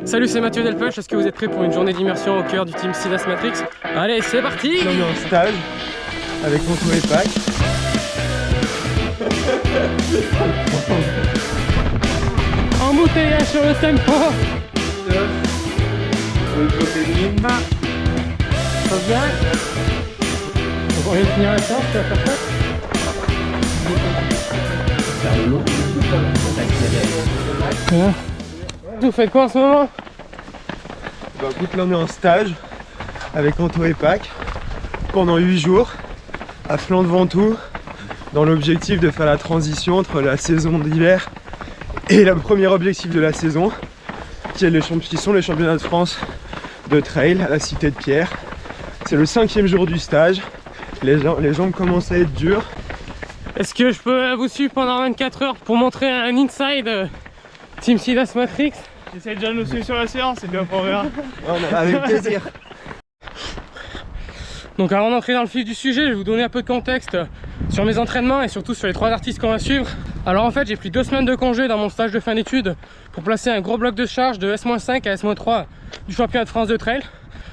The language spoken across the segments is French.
Salut, c'est Mathieu Delpech. Est-ce que vous êtes prêts pour une journée d'immersion au cœur du team Sidas Matrix? Allez, c'est parti! On est en stage avec Anto et Pac. Embouteillage sur le tempo! Le protéine. Ça se bien? On vient de finir la séance, tu vas faire ça? Vous faites quoi en ce moment? Bah écoute, là on est en stage avec Anto et Pac pendant 8 jours à Flandre-Ventoux dans l'objectif de faire la transition entre la saison d'hiver et le premier objectif de la saison qui sont les championnats de France de trail à la Cité de Pierre. C'est le 5e jour du stage, les jambes commencent à être dures. Est-ce que je peux vous suivre pendant 24 heures pour montrer un inside Team Sidas Matrix? J'essaie déjà de nous suivre sur la séance et puis après on verra. Avec plaisir. Donc avant d'entrer dans le vif du sujet, je vais vous donner un peu de contexte sur mes entraînements et surtout sur les 3 artistes qu'on va suivre. Alors en fait, j'ai pris 2 semaines de congé dans mon stage de fin d'études pour placer un gros bloc de charge de S-5 à S-3 du championnat de France de trail.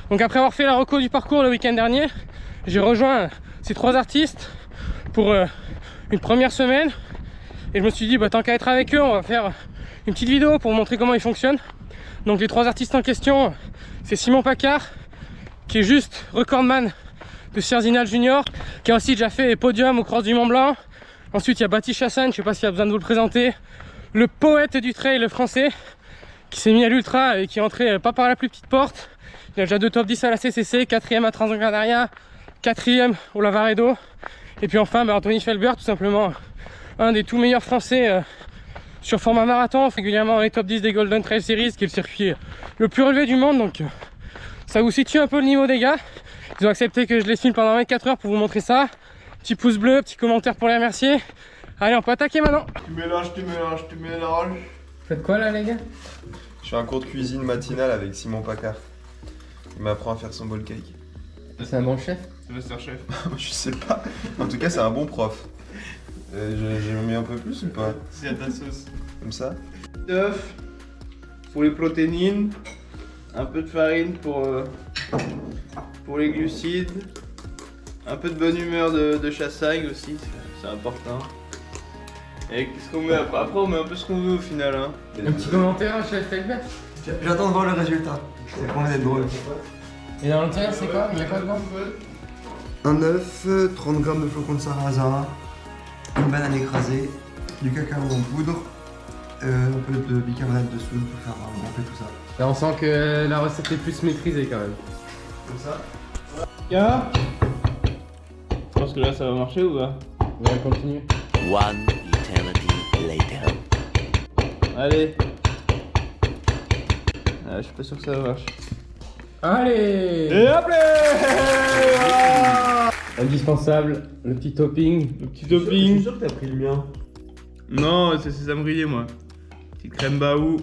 Donc après avoir fait la reco du parcours le week-end dernier, j'ai rejoint ces 3 artistes pour une première semaine et je me suis dit bah, tant qu'à être avec eux, on va faire une petite vidéo pour vous montrer comment ils fonctionnent. Donc les 3 artistes en question, c'est Simon Pacard qui est juste recordman de Cerzinal Junior, qui a aussi déjà fait podium au Cross du Mont Blanc. Ensuite il y a Baptiste Chassagne, je ne sais pas s'il y a besoin de vous le présenter, le poète du trail français qui s'est mis à l'ultra et qui est entré pas par la plus petite porte. Il a déjà 2 top 10 à la CCC, 4e à Transgranadaria, 4e au Lavaredo. Et puis enfin Anthony Felber, tout simplement un des tout meilleurs français sur format marathon, régulièrement dans les top 10 des Golden Trail Series, qui est le circuit le plus relevé du monde. Donc ça vous situe un peu le niveau des gars. Ils ont accepté que je les filme pendant 24 heures pour vous montrer ça. Petit pouce bleu, petit commentaire pour les remercier. Allez, on peut attaquer maintenant. Tu mélanges. Faites quoi là les gars? Je fais un cours de cuisine matinale avec Simon Pacard. Il m'apprend à faire son bowl cake. C'est un bon chef? C'est Masterchef. Je sais pas. En tout cas, c'est un bon prof. J'ai mis un peu plus ou pas? C'est à ta sauce. Comme ça? D'œufs pour les protéines, un peu de farine pour les glucides, un peu de bonne humeur de chassagne aussi, c'est important. Et qu'est-ce qu'on met après? Après on met un peu ce qu'on veut au final. Hein. Un petit commentaire, chef Felber? J'attends de voir le résultat. Ça promet d'être drôle. Et dans le tien, c'est quoi? Il y a quoi dedans? Un œuf, 30 g de flocons de sarrasin, une banane écrasée, du cacao en poudre, un peu de bicarbonate de soude pour faire gonfler tout ça. Là on sent que la recette est plus maîtrisée quand même. Comme ça. Yeah. Je pense que là ça va marcher ou pas? On va continuer. One eternity later. Allez. Ah, je suis pas sûr que ça va marcher. Allez! Et hop là. Indispensable, le petit topping. Le petit topping. sûr que t'as pris le mien. Non, c'est sésame grillé moi. Petite crème baou.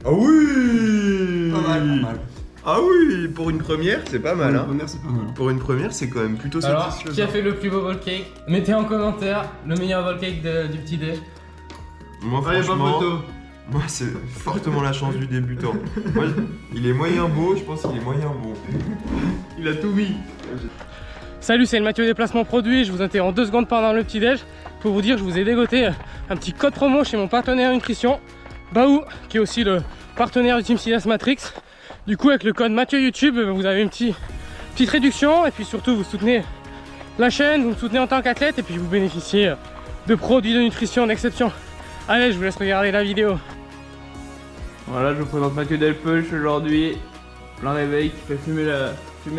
Ah oui! Pas mal, pas mal. Ah oui! Pour une première, c'est pas mal. La Hein. première, c'est pas mal. Pour une première, c'est quand même plutôt Alors, satisfaisant. qui a fait le plus beau bowl cake? Mettez en commentaire le meilleur bowl cake du petit déj. Moi, Ah, y'a pas franchement, photo. moi, c'est fortement la chance du débutant. Moi, il est moyen beau, je pense qu'il est moyen bon. Il a tout mis. Salut, c'est le Mathieu Déplacement Produit. Je vous interromps 2 secondes pendant le petit déj pour vous dire que je vous ai dégoté un petit code promo chez mon partenaire nutrition, Baou, qui est aussi le partenaire du Team Sidas Matrix. Du coup, avec le code Mathieu YouTube, vous avez une petite réduction et puis surtout vous soutenez la chaîne, vous me soutenez en tant qu'athlète et puis vous bénéficiez de produits de nutrition d'exception. Allez, je vous laisse regarder la vidéo. Voilà, je vous présente Mathieu Delpech aujourd'hui. Plein réveil qui fait fumer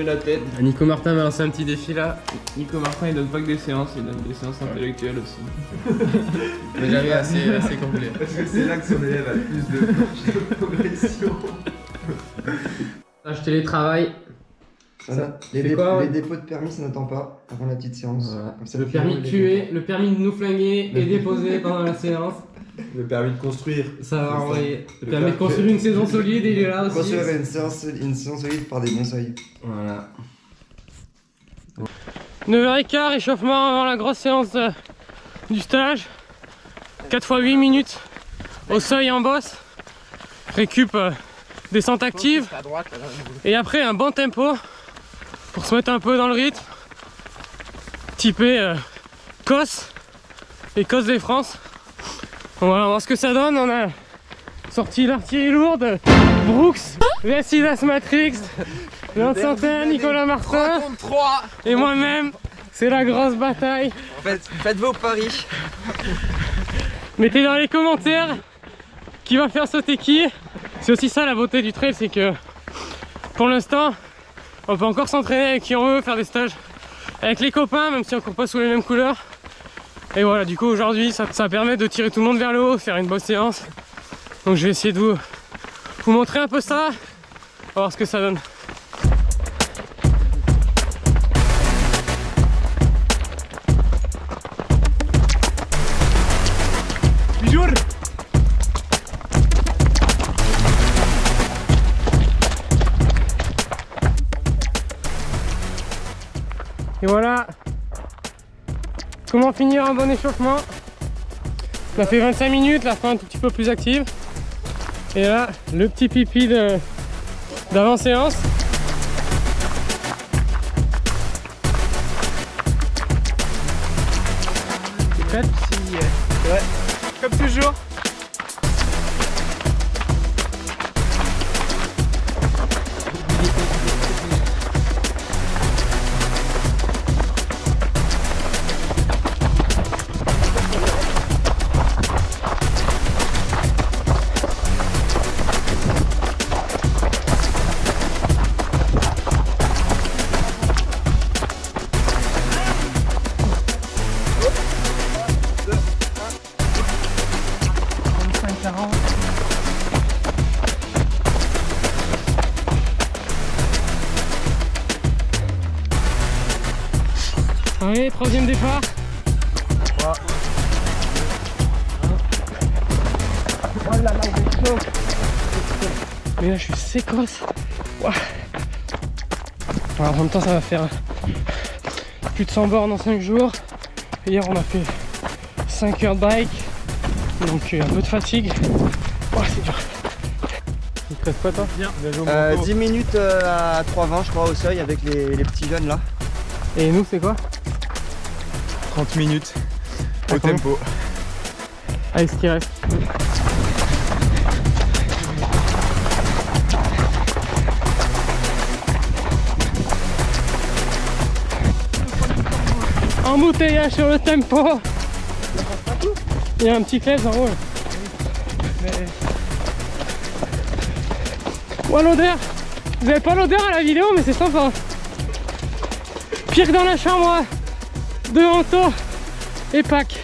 la tête. Nico Martin m'a lancé un petit défi là. Nico Martin il donne pas que des séances, il donne des séances intellectuelles aussi. Mais j'avais assez complet. Parce que c'est là que son élève a le plus de progression. Je télétravail. Les c'est quoi, ouais? dépôts de permis, ça n'attend pas avant la petite séance. Voilà. Comme ça, Le tu permis roules de les tuer, dépôts. le permis de nous flinguer et déposer pendant la séance. Le permis de construire. Ça va envoyer. Le Le permis de construire une saison solide, il est là aussi. Construire une séance solide par des bons seuils. Voilà. 9h15, échauffement avant la grosse séance du stage. 4 x 8 minutes au seuil en bosse. Récup descente active. Et après un bon tempo pour se mettre un peu dans le rythme. Typé COS, et COS des France. Bon, voilà, on va voir ce que ça donne. On a sorti l'artillerie lourde, Brooks, Vesidas Matrix, Lance-Santin, Nicolas Martin et moi-même. C'est la grosse bataille. En fait, faites vos paris. Mettez dans les commentaires qui va faire sauter qui. C'est aussi ça la beauté du trail, c'est que pour l'instant on peut encore s'entraîner avec qui on veut, faire des stages avec les copains, même si on court pas sous les mêmes couleurs. Et voilà, du coup aujourd'hui ça permet de tirer tout le monde vers le haut, faire une bonne séance. Donc je vais essayer de vous montrer un peu ça. On va voir ce que ça donne. Et voilà comment finir un bon échauffement. On a fait 25 minutes, la fin un tout petit peu plus active. Et là, le petit pipi d'avant-séance. T'es prête? Ouais. Comme toujours. Allez, troisième départ. Mais là je suis sécosse. Wow. Alors, en même temps ça va faire plus de 100 bornes en 5 jours. Hier on a fait 5 heures de bike. Donc un peu de fatigue. Wow, c'est dur. Il te reste quoi toi? Bien. 10 minutes à 3,20 je crois au seuil avec les petits jeunes là. Et nous c'est quoi? 30 minutes au Attends. tempo. Avec ce qui reste. Embouteillage sur le tempo. Il y a un petit classe en haut. Ouah, l'odeur. Vous avez pas l'odeur à la vidéo, mais c'est sympa. Pire que dans la chambre de Anto et Pâques.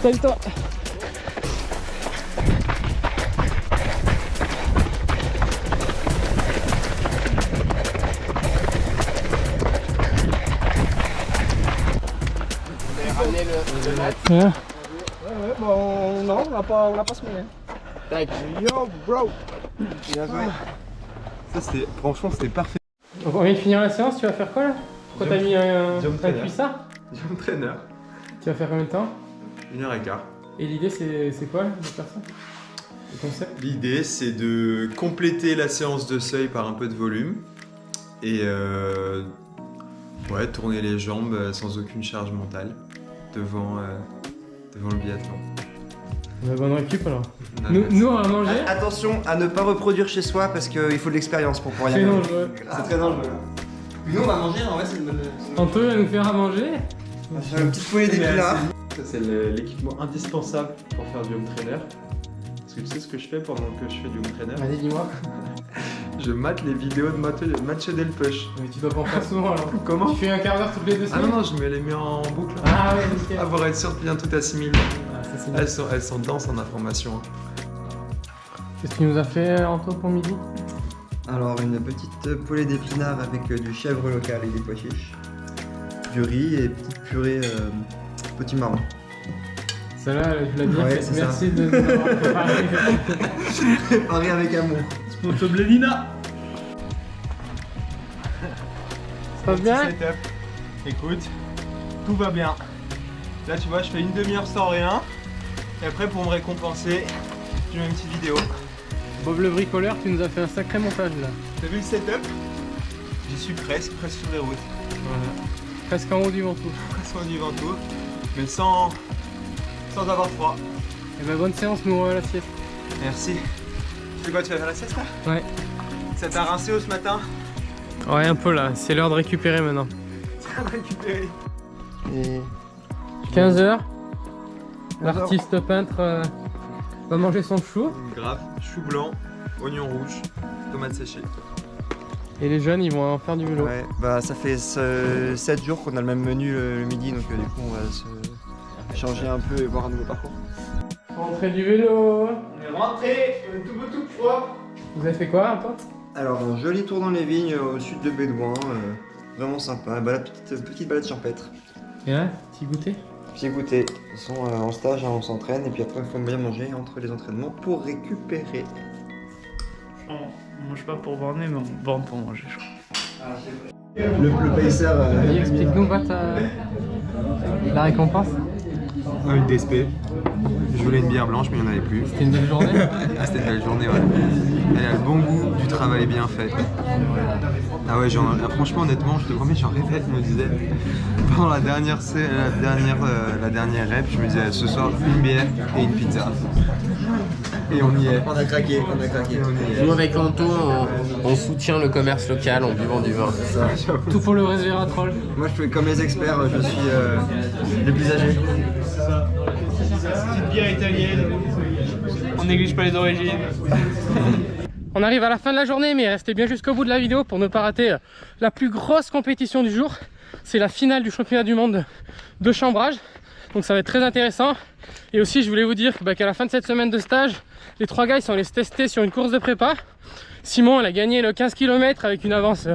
Salut toi. Ouais. Bon, non, on n'a pas se mêler. Yo, bro. Bien joué. Ça c'était, franchement c'était parfait. Donc on vient de finir la séance, tu vas faire quoi là? Pourquoi t'as mis un trainer. cuissard? Jump trainer. Tu vas faire combien de temps? 1h15. Et l'idée c'est quoi de faire ça? Le concept? L'idée, c'est de compléter la séance de seuil par un peu de volume et ouais, tourner les jambes sans aucune charge mentale devant le biathlon. On a bonne récup alors. Non, Nous on va manger. Attention à ne pas reproduire chez soi parce qu'il faut de l'expérience pour pouvoir y C'est aller. dangereux. C'est très dangereux. Nous on va manger, en vrai c'est une bonne. Anto va nous faire à manger. On va faire une petite poulet d'épinards. Ça c'est l'équipement indispensable pour faire du home trainer. Parce que tu sais ce que je fais pendant que je fais du home trainer? Vas-y, dis-moi. Je mate les vidéos de match Del Push. Mais tu dois pas en faire souvent alors. Comment? Tu fais un quart d'heure toutes les 2 Ah semaines? non, je me les mets en boucle. Ah ouais, nickel. Ah, pour être sûr de bien tout assimiler. Ah, ça, c'est bien. Elles sont denses en information. Qu'est-ce que tu nous as fait Anto pour midi? Alors une petite poulet d'épinards avec du chèvre local et des pois chiches. Du riz et petite purée petit marron. Celle-là, tu l'as bien Ouais, fait. c'est Merci de nous avoir préparé. Préparé avec amour. Sponsor Blénina. Ça passe bien? Setup. Écoute, tout va bien. Là tu vois, je fais une demi-heure sans rien. Et après pour me récompenser, je mets une petite vidéo. Bob le bricoleur, tu nous as fait un sacré montage là. T'as vu le setup? J'y suis presque sur les routes. Voilà. Presque en haut du Ventoux. Presque en du Ventoux, mais sans avoir froid. Et bah bonne séance, nous on va à la sieste. Merci. Tu fais quoi, tu vas faire la sieste là? Ouais. Ça t'a rincé ce matin? Ouais, un peu là, c'est l'heure de récupérer maintenant. Ça va récupérer. Et 15h. L'artiste peintre va manger son chou. Grave, chou blanc, oignon rouge, tomate séchée. Et les jeunes, ils vont en faire du vélo. ouais, bah ça fait 7 jours qu'on a le même menu le midi, donc du coup on va se changer un peu et voir un nouveau parcours. Rentrée du vélo. On est rentré, tout beau tout propre. Vous avez fait quoi, Antoine? Alors un joli tour dans les vignes au sud de Bédouin, vraiment sympa, bah, la petite balade champêtre. Et là, petit goûter? Petit goûter, ils sont en stage, hein, on s'entraîne et puis après il faut bien manger entre les entraînements pour récupérer. On mange pas pour borner, mais on borne pour manger, je crois. Le pacer... Vas-y, explique-nous la récompense. Une DSP. Je voulais une bière blanche, mais il n'y en avait plus. C'était une belle journée. Ah, c'était une belle journée, ouais. Elle a le bon goût du travail bien fait. Ah ouais, franchement, honnêtement, je te promets, j'en rêvais. Je me disais, pendant la dernière rep, je me disais, ce soir, une bière et une pizza. Et on y est. On a craqué, on a craqué. Nous avec Anto, on soutient le commerce local en buvant du vin. Tout pour le resveratrol. Moi je fais comme les experts, je suis le plus âgé. Petite bière italienne. On néglige pas les origines. On arrive à la fin de la journée, mais restez bien jusqu'au bout de la vidéo pour ne pas rater la plus grosse compétition du jour. C'est la finale du championnat du monde de chambrage. Donc ça va être très intéressant. Et aussi je voulais vous dire qu'à la fin de cette semaine de stage, les 3 gars ils sont allés se tester sur une course de prépa. Simon il a gagné le 15 km avec une avance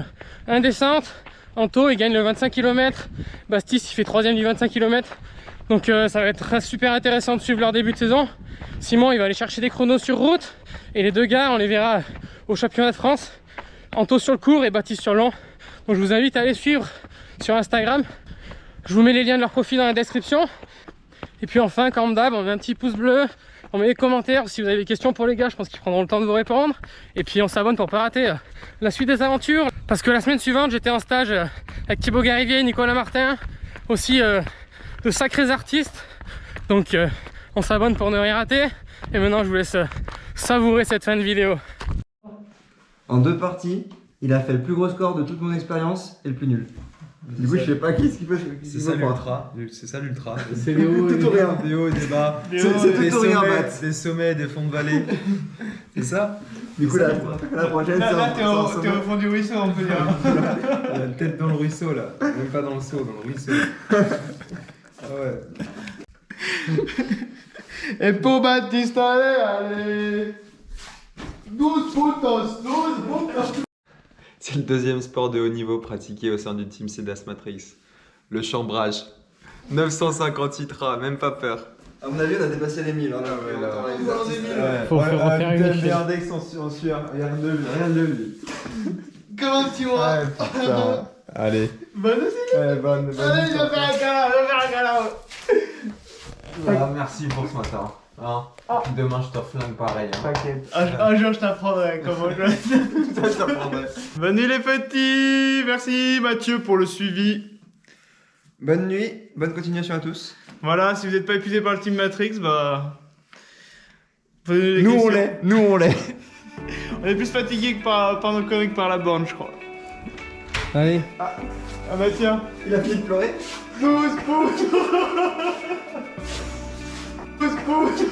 indécente. Anto il gagne le 25 km. Bastis il fait 3ème du 25 km. Donc ça va être super intéressant de suivre leur début de saison. Simon il va aller chercher des chronos sur route. Et les 2 gars on les verra au championnat de France. Anto sur le court et Baptiste sur le long. Donc je vous invite à les suivre sur Instagram. Je vous mets les liens de leur profil dans la description. Et puis enfin, comme d'hab, on met un petit pouce bleu, on met des commentaires si vous avez des questions pour les gars, je pense qu'ils prendront le temps de vous répondre. Et puis on s'abonne pour pas rater la suite des aventures. Parce que la semaine suivante, j'étais en stage avec Thibaut Garivier, Nicolas Martin, aussi de sacrés artistes. Donc on s'abonne pour ne rien rater. Et maintenant, je vous laisse savourer cette fin de vidéo. En 2 parties, il a fait le plus gros score de toute mon expérience et le plus nul. Du coup, je sais pas qui ce qu'il peut. C'est ça l'ultra. C'est ça l'ultra. C'est les hauts Tout ou rien. Des hauts, des bas. C'est tout ou rien, Matt. Des sommets, des fonds de vallée. C'est ça? Du coup, la prochaine, Là, t'es au sommet. fond du ruisseau, on peut dire. Il a la tête dans le ruisseau là. Même pas dans le seau, dans le ruisseau. Ah ouais. Et pour Baptiste, allez 12 putos, 12 putos. C'est le 2e sport de haut niveau pratiqué au sein du team Cedas Matrix. Le chambrage. 950 ITRA, même pas peur. À mon avis, on a dépassé les 1000. Hein, Faut refaire une échelle. Index en sueur, rien de lui. Comment tu vois? Putain. Allez. Bonne aussi. Bonne. Allez, je vais faire un câlin, Ah, merci pour ce matin. Hein. Demain je te flingue pareil. Hein. T'inquiète. Un jour, je t'apprendrai comment je Bonne nuit les petits. Merci Mathieu pour le suivi. Bonne nuit, bonne continuation à tous. Voilà, si vous n'êtes pas épuisé par le Team Matrix, bah... posez des Nous questions. on l'est. On est plus fatigué que par nos conneries que par la borne, je crois. Allez. Ah bah tiens. Il a fini de pleurer. 12 pouces. 12 pouces.